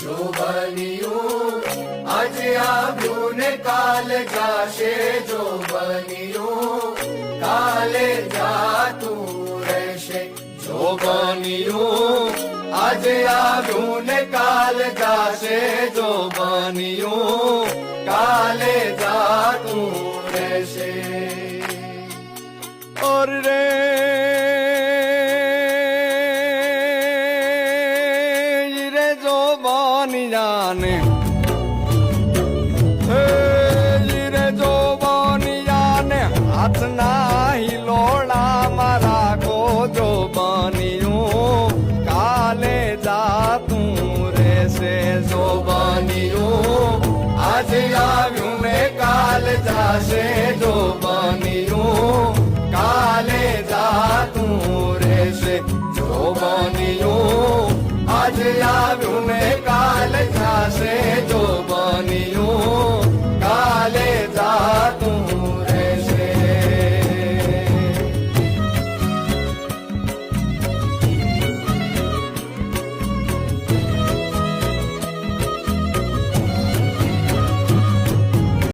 જો બન્યું આજે આવ્યું ને કાલ જાશે, જો બન્યું કાલે જાતું રહેશે. જો બન્યું આજે આવ્યું ને કાલ જાશે, જો બન્યું કાલે જાતું રહેશે. ઓર રે જાને રે જો બનિયાને હાથના હિલોડામાં રાખો, જો બન્યું કાલે જાતું રહેશે. જો બન્યું આજે આવ્યું ને કાલ જાશે, જો બન્યું કાલે જાતું રહેશે. જો બન્યું આજે આવ્યું ને